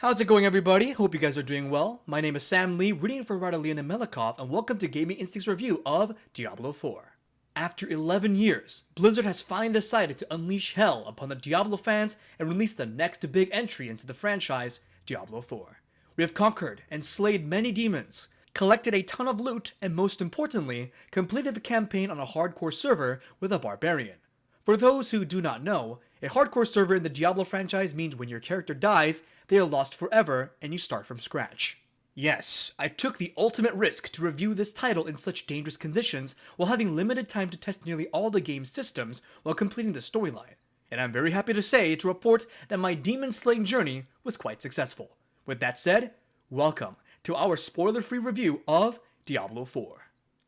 How's it going, everybody? Hope you guys are doing well. My name is Sam Lee, reading for writer Leonid and Melikhov, and welcome to Gaming Instinct's review of Diablo 4. After 11 years, Blizzard has finally decided to unleash hell upon the Diablo fans and release the next big entry into the franchise, Diablo 4. We have conquered and slayed many demons, collected a ton of loot, and most importantly, completed the campaign on a hardcore server with a barbarian. For those who do not know, a hardcore server in the Diablo franchise means when your character dies, they are lost forever and you start from scratch. Yes, I took the ultimate risk to review this title in such dangerous conditions while having limited time to test nearly all the game's systems while completing the storyline. And I'm very happy to report that my demon slaying journey was quite successful. With that said, welcome to our spoiler-free review of Diablo 4.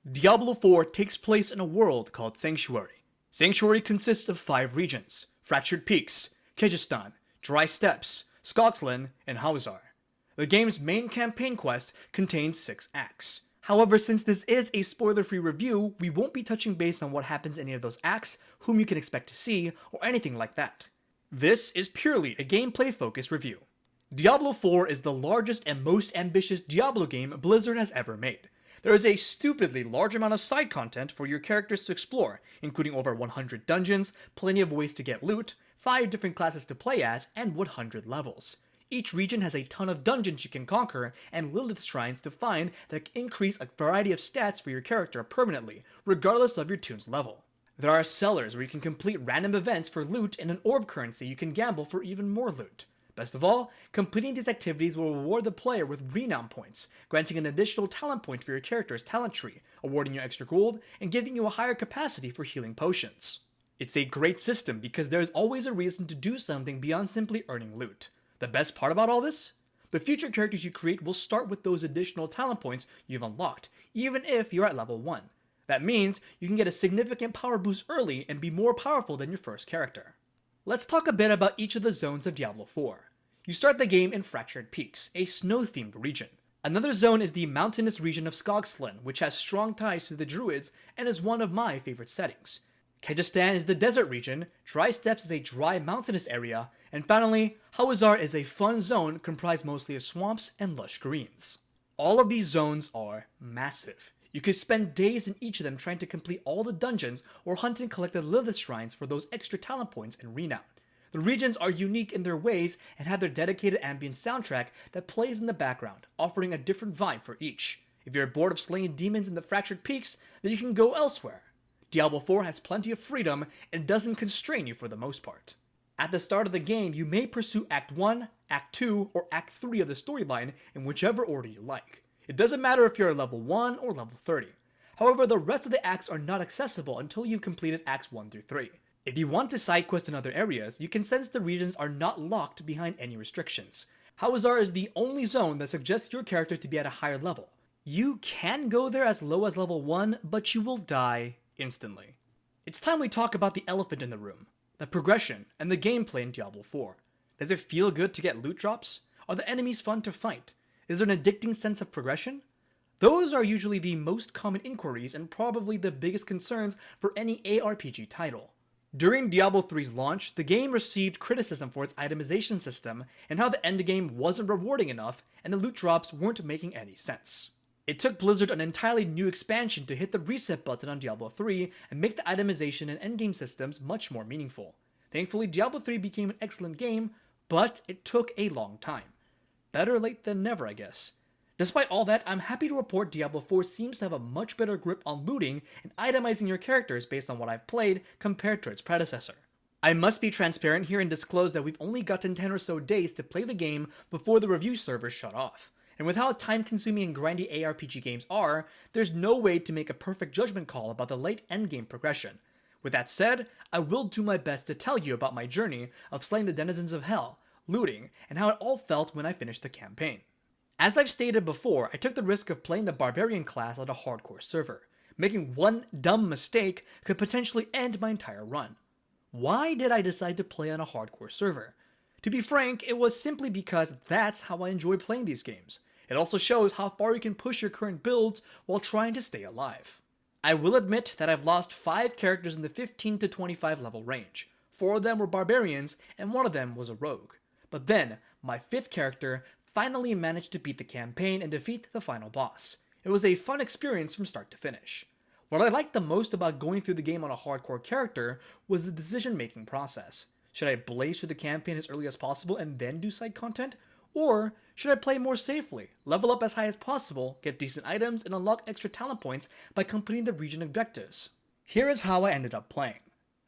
Diablo 4 takes place in a world called Sanctuary. Sanctuary consists of 5 regions: Fractured Peaks, Kyrgyzstan, Dry Steppes, Skogsland, and Hawuzar. The game's main campaign quest contains 6 acts. However, since this is a spoiler-free review, we won't be touching base on what happens in any of those acts, whom you can expect to see, or anything like that. This is purely a gameplay-focused review. Diablo 4 is the largest and most ambitious Diablo game Blizzard has ever made. There is a stupidly large amount of side content for your characters to explore, including over 100 dungeons, plenty of ways to get loot, 5 different classes to play as, and 100 levels. Each region has a ton of dungeons you can conquer, and Lilith shrines to find that increase a variety of stats for your character permanently, regardless of your toon's level. There are sellers where you can complete random events for loot and an orb currency you can gamble for even more loot. Best of all, completing these activities will reward the player with renown points, granting an additional talent point for your character's talent tree, awarding you extra gold, and giving you a higher capacity for healing potions. It's a great system because there is always a reason to do something beyond simply earning loot. The best part about all this? The future characters you create will start with those additional talent points you've unlocked, even if you're at level 1. That means you can get a significant power boost early and be more powerful than your first character. Let's talk a bit about each of the zones of Diablo 4. You start the game in Fractured Peaks, a snow-themed region. Another zone is the mountainous region of Skogsland, which has strong ties to the Druids and is one of my favorite settings. Kyrgyzstan is the desert region, Dry Steppes is a dry mountainous area, and finally, Hawuzar is a fun zone comprised mostly of swamps and lush greens. All of these zones are massive. You could spend days in each of them trying to complete all the dungeons or hunt and collect the Lilith shrines for those extra talent points and renown. The regions are unique in their ways and have their dedicated ambient soundtrack that plays in the background, offering a different vibe for each. If you're bored of slaying demons in the Fractured Peaks, then you can go elsewhere. Diablo 4 has plenty of freedom and doesn't constrain you for the most part. At the start of the game, you may pursue Act 1, Act 2, or Act 3 of the storyline in whichever order you like. It doesn't matter if you're at level 1 or level 30. However, the rest of the acts are not accessible until you've completed Acts 1 through 3. If you want to side quest in other areas, you can sense the regions are not locked behind any restrictions. Hawuzar is the only zone that suggests your character to be at a higher level. You can go there as low as level 1, but you will die instantly. It's time we talk about the elephant in the room, the progression and the gameplay in Diablo 4. Does it feel good to get loot drops? Are the enemies fun to fight? Is there an addicting sense of progression? Those are usually the most common inquiries and probably the biggest concerns for any ARPG title. During Diablo 3's launch, the game received criticism for its itemization system and how the endgame wasn't rewarding enough and the loot drops weren't making any sense. It took Blizzard an entirely new expansion to hit the reset button on Diablo 3 and make the itemization and endgame systems much more meaningful. Thankfully, Diablo 3 became an excellent game, but it took a long time. Better late than never, I guess. Despite all that, I'm happy to report Diablo 4 seems to have a much better grip on looting and itemizing your characters based on what I've played compared to its predecessor. I must be transparent here and disclose that we've only gotten 10 or so days to play the game before the review servers shut off. And with how time-consuming and grindy ARPG games are, there's no way to make a perfect judgment call about the late endgame progression. With that said, I will do my best to tell you about my journey of slaying the denizens of hell, looting, and how it all felt when I finished the campaign. As I've stated before, I took the risk of playing the barbarian class on a hardcore server. Making one dumb mistake could potentially end my entire run. Why did I decide to play on a hardcore server? To be frank, it was simply because that's how I enjoy playing these games. It also shows how far you can push your current builds while trying to stay alive. I will admit that I've lost 5 characters in the 15 to 25 level range. 4 of them were barbarians, and 1 of them was a rogue. But then, my 5th character, finally managed to beat the campaign and defeat the final boss. It was a fun experience from start to finish. What I liked the most about going through the game on a hardcore character was the decision-making process. Should I blaze through the campaign as early as possible and then do side content? Or should I play more safely, level up as high as possible, get decent items, and unlock extra talent points by completing the region objectives? Here is how I ended up playing.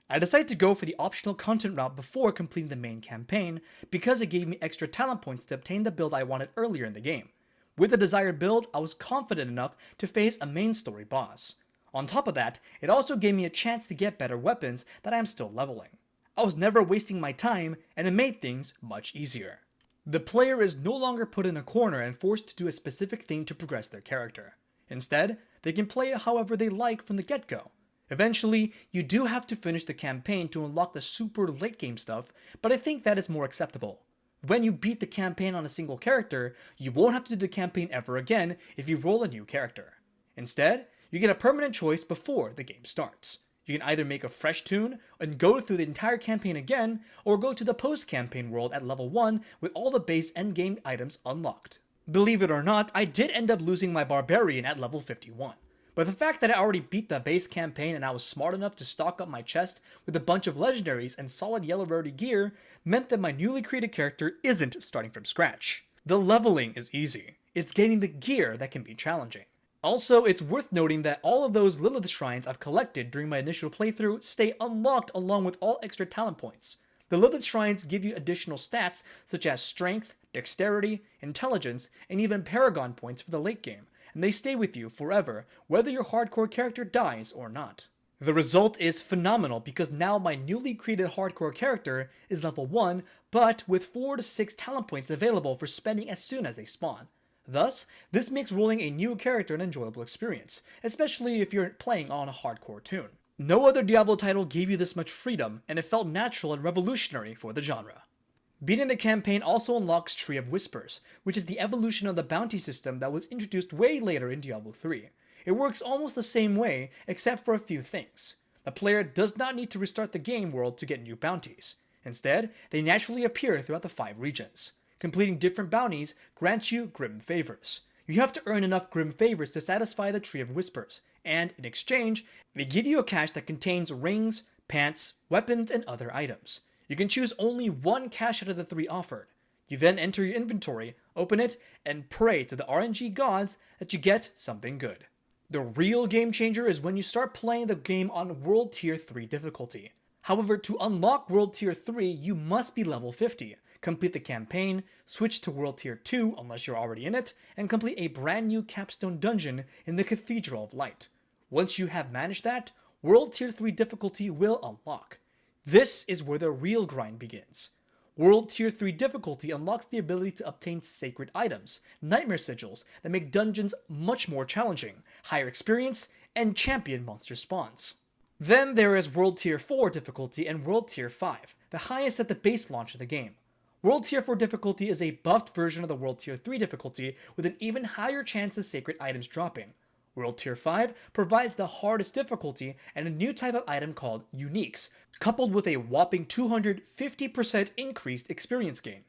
I decided to go for the optional content route before completing the main campaign because it gave me extra talent points to obtain the build I wanted earlier in the game. With the desired build, I was confident enough to face a main story boss. On top of that, it also gave me a chance to get better weapons that I am still leveling. I was never wasting my time, and it made things much easier. The player is no longer put in a corner and forced to do a specific thing to progress their character. Instead, they can play it however they like from the get-go. Eventually, you do have to finish the campaign to unlock the super late game stuff, but I think that is more acceptable. When you beat the campaign on a single character, you won't have to do the campaign ever again if you roll a new character. Instead, you get a permanent choice before the game starts. You can either make a fresh tune and go through the entire campaign again, or go to the post-campaign world at level 1 with all the base endgame items unlocked. Believe it or not, I did end up losing my Barbarian at level 51. But the fact that I already beat the base campaign and I was smart enough to stock up my chest with a bunch of legendaries and solid yellow rarity gear meant that my newly created character isn't starting from scratch. The leveling is easy. It's getting the gear that can be challenging. Also, it's worth noting that all of those Lilith shrines I've collected during my initial playthrough stay unlocked along with all extra talent points. The Lilith shrines give you additional stats such as strength, dexterity, intelligence, and even paragon points for the late game, and they stay with you forever whether your hardcore character dies or not. The result is phenomenal because now my newly created hardcore character is level 1, but with 4 to 6 talent points available for spending as soon as they spawn. Thus, this makes rolling a new character an enjoyable experience, especially if you're playing on a hardcore tune. No other Diablo title gave you this much freedom, and it felt natural and revolutionary for the genre. Beating the campaign also unlocks Tree of Whispers, which is the evolution of the bounty system that was introduced way later in Diablo 3. It works almost the same way, except for a few things. The player does not need to restart the game world to get new bounties. Instead, they naturally appear throughout the 5 regions. Completing different bounties grants you Grim Favors. You have to earn enough Grim Favors to satisfy the Tree of Whispers, and in exchange, they give you a cache that contains rings, pants, weapons, and other items. You can choose only one cache out of the 3 offered. You then enter your inventory, open it, and pray to the RNG gods that you get something good. The real game changer is when you start playing the game on World Tier 3 difficulty. However, to unlock World Tier 3, you must be level 50. Complete the campaign, switch to World Tier 2 unless you're already in it, and complete a brand new capstone dungeon in the Cathedral of Light. Once you have managed that, World Tier 3 difficulty will unlock. This is where the real grind begins. World Tier 3 difficulty unlocks the ability to obtain sacred items, nightmare sigils that make dungeons much more challenging, higher experience, and champion monster spawns. Then there is World Tier 4 difficulty and World Tier 5, the highest at the base launch of the game. World Tier 4 difficulty is a buffed version of the World Tier 3 difficulty with an even higher chance of sacred items dropping. World Tier 5 provides the hardest difficulty and a new type of item called Uniques, coupled with a whopping 250% increased experience gain.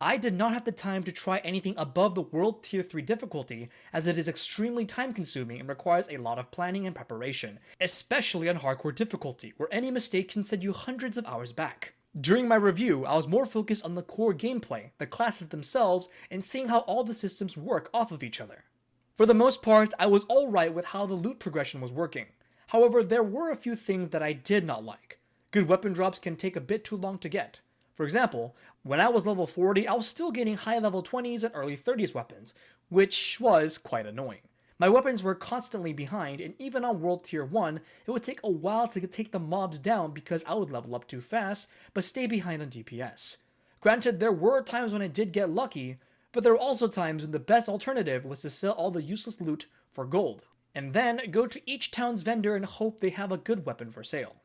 I did not have the time to try anything above the World Tier 3 difficulty as it is extremely time consuming and requires a lot of planning and preparation, especially on hardcore difficulty where any mistake can send you hundreds of hours back. During my review, I was more focused on the core gameplay, the classes themselves, and seeing how all the systems work off of each other. For the most part, I was alright with how the loot progression was working. However, there were a few things that I did not like. Good weapon drops can take a bit too long to get. For example, when I was level 40, I was still getting high level 20s and early 30s weapons, which was quite annoying. My weapons were constantly behind, and even on World Tier 1, it would take a while to take the mobs down because I would level up too fast, but stay behind on DPS. Granted, there were times when I did get lucky, but there were also times when the best alternative was to sell all the useless loot for gold, and then go to each town's vendor and hope they have a good weapon for sale.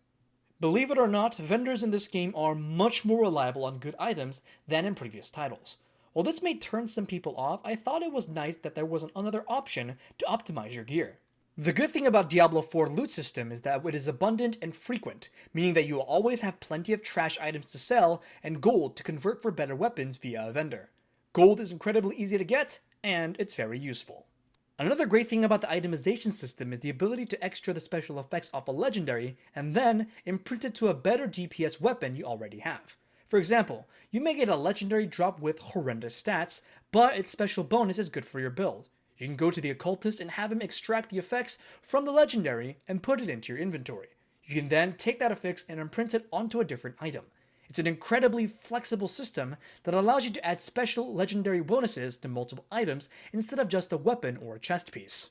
Believe it or not, vendors in this game are much more reliable on good items than in previous titles. While this may turn some people off, I thought it was nice that there was another option to optimize your gear. The good thing about Diablo 4 loot system is that it is abundant and frequent, meaning that you will always have plenty of trash items to sell and gold to convert for better weapons via a vendor. Gold is incredibly easy to get, and it's very useful. Another great thing about the itemization system is the ability to extra the special effects off a legendary and then imprint it to a better DPS weapon you already have. For example, you may get a legendary drop with horrendous stats, but its special bonus is good for your build. You can go to the occultist and have him extract the effects from the legendary and put it into your inventory. You can then take that effects and imprint it onto a different item. It's an incredibly flexible system that allows you to add special legendary bonuses to multiple items instead of just a weapon or a chest piece.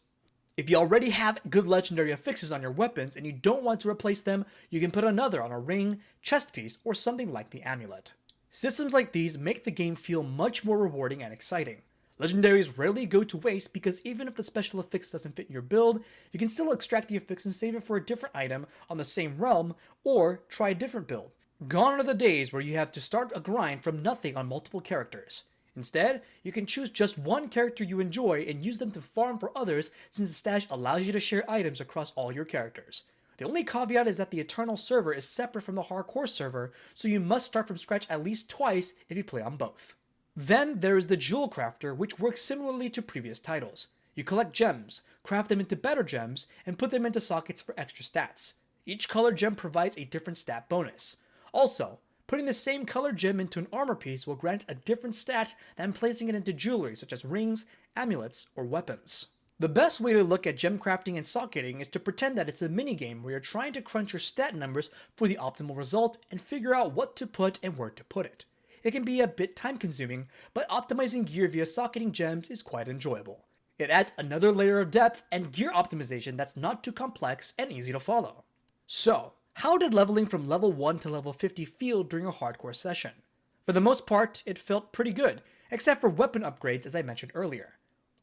If you already have good legendary affixes on your weapons and you don't want to replace them, you can put another on a ring, chest piece, or something like the amulet. Systems like these make the game feel much more rewarding and exciting. Legendaries rarely go to waste because even if the special affix doesn't fit in your build, you can still extract the affix and save it for a different item on the same realm, or try a different build. Gone are the days where you have to start a grind from nothing on multiple characters. Instead, you can choose just one character you enjoy and use them to farm for others since the stash allows you to share items across all your characters. The only caveat is that the Eternal server is separate from the Hardcore server, so you must start from scratch at least twice if you play on both. Then there is the Jewel Crafter, which works similarly to previous titles. You collect gems, craft them into better gems, and put them into sockets for extra stats. Each colored gem provides a different stat bonus. Also, putting the same colored gem into an armor piece will grant a different stat than placing it into jewelry such as rings, amulets, or weapons. The best way to look at gem crafting and socketing is to pretend that it's a minigame where you're trying to crunch your stat numbers for the optimal result and figure out what to put and where to put it. It can be a bit time consuming, but optimizing gear via socketing gems is quite enjoyable. It adds another layer of depth and gear optimization that's not too complex and easy to follow. So, how did leveling from level 1 to level 50 feel during a hardcore session? For the most part, it felt pretty good, except for weapon upgrades as I mentioned earlier.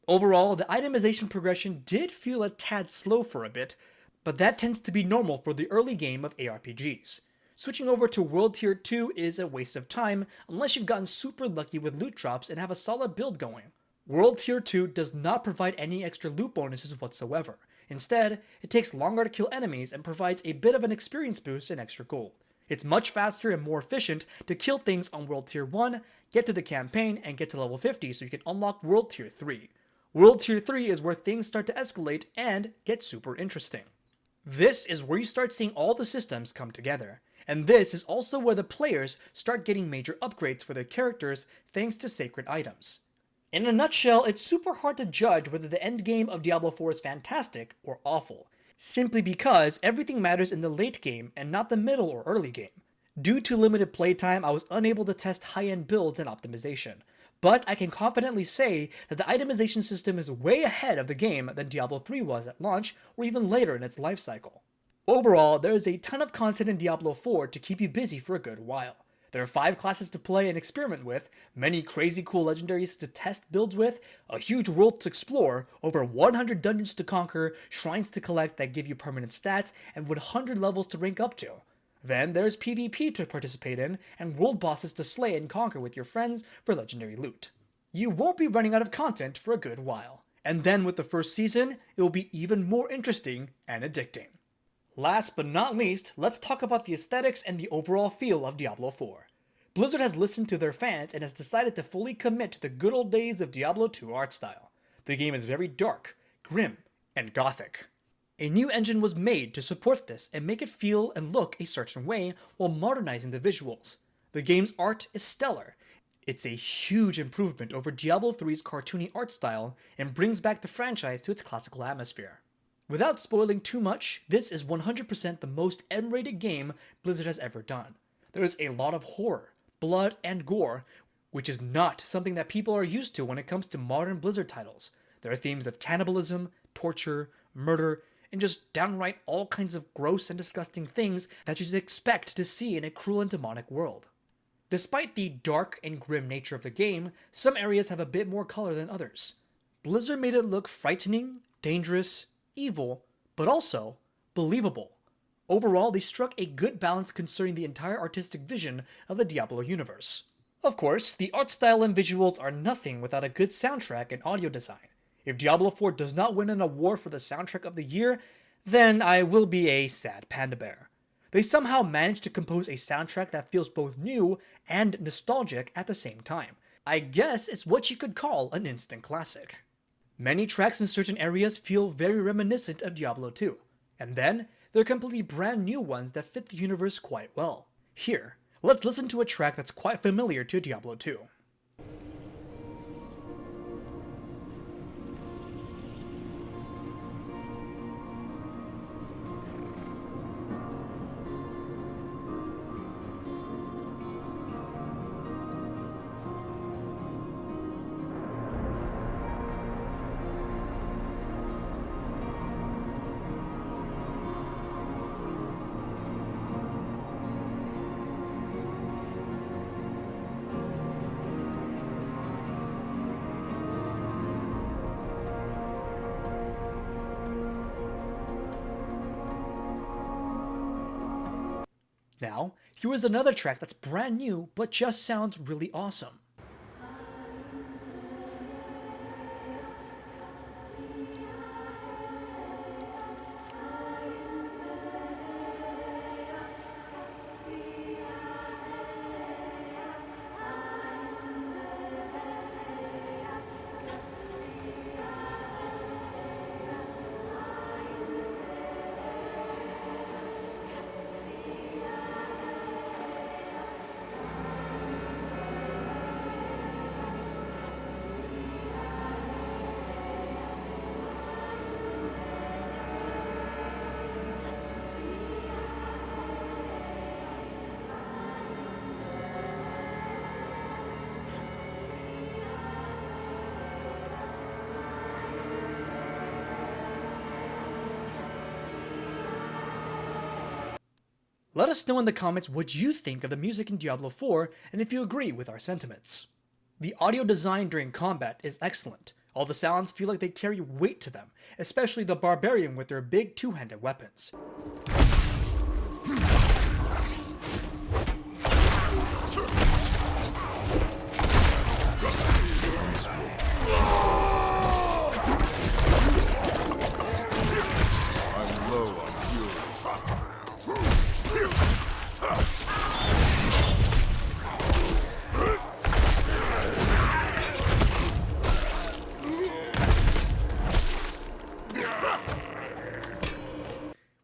Overall, the itemization progression did feel a tad slow for a bit, but that tends to be normal for the early game of ARPGs. Switching over to World Tier 2 is a waste of time unless you've gotten super lucky with loot drops and have a solid build going. World Tier 2 does not provide any extra loot bonuses whatsoever. Instead, it takes longer to kill enemies and provides a bit of an experience boost and extra gold. It's much faster and more efficient to kill things on World Tier 1, get to the campaign, and get to level 50 so you can unlock World Tier 3. World Tier 3 is where things start to escalate and get super interesting. This is where you start seeing all the systems come together. And this is also where the players start getting major upgrades for their characters thanks to sacred items. In a nutshell, it's super hard to judge whether the endgame of Diablo 4 is fantastic or awful, simply because everything matters in the late game and not the middle or early game. Due to limited playtime, I was unable to test high-end builds and optimization, but I can confidently say that the itemization system is way ahead of the game than Diablo 3 was at launch or even later in its life cycle. Overall, there is a ton of content in Diablo 4 to keep you busy for a good while. There are 5 classes to play and experiment with, many crazy cool legendaries to test builds with, a huge world to explore, over 100 dungeons to conquer, shrines to collect that give you permanent stats, and 100 levels to rank up to. Then there's PvP to participate in, and world bosses to slay and conquer with your friends for legendary loot. You won't be running out of content for a good while. And then with the first season, it will be even more interesting and addicting. Last but not least, let's talk about the aesthetics and the overall feel of Diablo 4. Blizzard has listened to their fans and has decided to fully commit to the good old days of Diablo 2 art style. The game is very dark, grim, and gothic. A new engine was made to support this and make it feel and look a certain way while modernizing the visuals. The game's art is stellar. It's a huge improvement over Diablo 3's cartoony art style and brings back the franchise to its classical atmosphere. Without spoiling too much, this is 100% the most M-rated game Blizzard has ever done. There is a lot of horror, blood, and gore, which is not something that people are used to when it comes to modern Blizzard titles. There are themes of cannibalism, torture, murder, and just downright all kinds of gross and disgusting things that you'd expect to see in a cruel and demonic world. Despite the dark and grim nature of the game, some areas have a bit more color than others. Blizzard made it look frightening, dangerous, evil, but also believable. Overall, they struck a good balance concerning the entire artistic vision of the Diablo universe. Of course, the art style and visuals are nothing without a good soundtrack and audio design. If Diablo 4 does not win an award for the soundtrack of the year, then I will be a sad panda bear. They somehow managed to compose a soundtrack that feels both new and nostalgic at the same time. I guess it's what you could call an instant classic. Many tracks in certain areas feel very reminiscent of Diablo 2, and then there are completely brand new ones that fit the universe quite well. Here, let's listen to a track that's quite familiar to Diablo 2. Now, here is another track that's brand new but just sounds really awesome. Let us know in the comments what you think of the music in Diablo 4 and if you agree with our sentiments. The audio design during combat is excellent. All the sounds feel like they carry weight to them, especially the barbarian with their big two-handed weapons.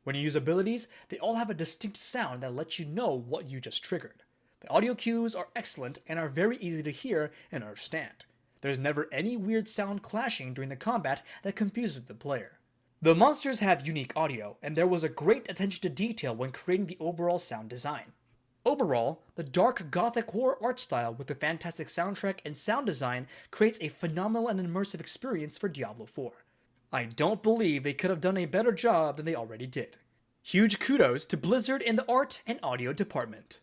When you use abilities, they all have a distinct sound that lets you know what you just triggered. The audio cues are excellent and are very easy to hear and understand. There's never any weird sound clashing during the combat that confuses the player. The monsters have unique audio, and there was a great attention to detail when creating the overall sound design. Overall, the dark gothic horror art style with the fantastic soundtrack and sound design creates a phenomenal and immersive experience for Diablo 4. I don't believe they could have done a better job than they already did. Huge kudos to Blizzard in the art and audio department.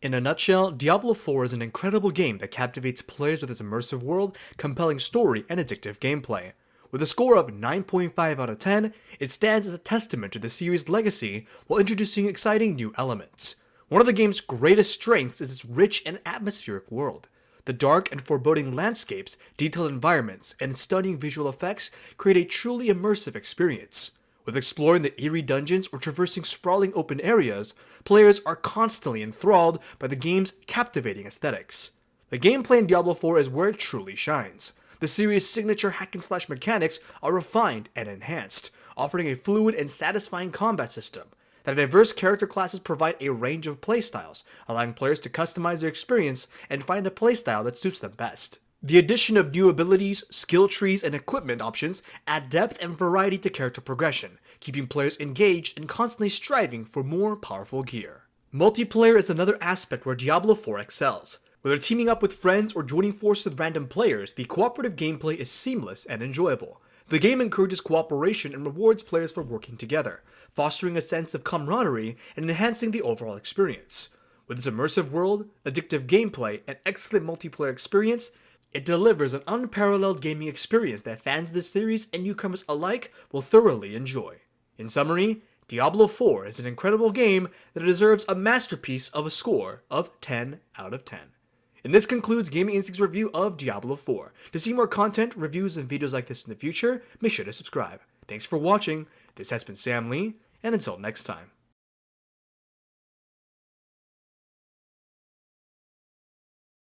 In a nutshell, Diablo 4 is an incredible game that captivates players with its immersive world, compelling story, and addictive gameplay. With a score of 9.5 out of 10, it stands as a testament to the series' legacy while introducing exciting new elements. One of the game's greatest strengths is its rich and atmospheric world. The dark and foreboding landscapes, detailed environments, and stunning visual effects create a truly immersive experience. With exploring the eerie dungeons or traversing sprawling open areas, players are constantly enthralled by the game's captivating aesthetics. The gameplay in Diablo 4 is where it truly shines. The series' signature hack-and-slash mechanics are refined and enhanced, offering a fluid and satisfying combat system. The diverse character classes provide a range of playstyles, allowing players to customize their experience and find a playstyle that suits them best. The addition of new abilities, skill trees, and equipment options add depth and variety to character progression, keeping players engaged and constantly striving for more powerful gear. Multiplayer is another aspect where Diablo 4 excels. Whether teaming up with friends or joining forces with random players, the cooperative gameplay is seamless and enjoyable. The game encourages cooperation and rewards players for working together, fostering a sense of camaraderie and enhancing the overall experience. With its immersive world, addictive gameplay, and excellent multiplayer experience, it delivers an unparalleled gaming experience that fans of the series and newcomers alike will thoroughly enjoy. In summary, Diablo 4 is an incredible game that deserves a masterpiece of a score of 10 out of 10. And this concludes Gaming Instinct's review of Diablo 4. To see more content, reviews, and videos like this in the future, make sure to subscribe. Thanks for watching. This has been Sam Lee, and until next time.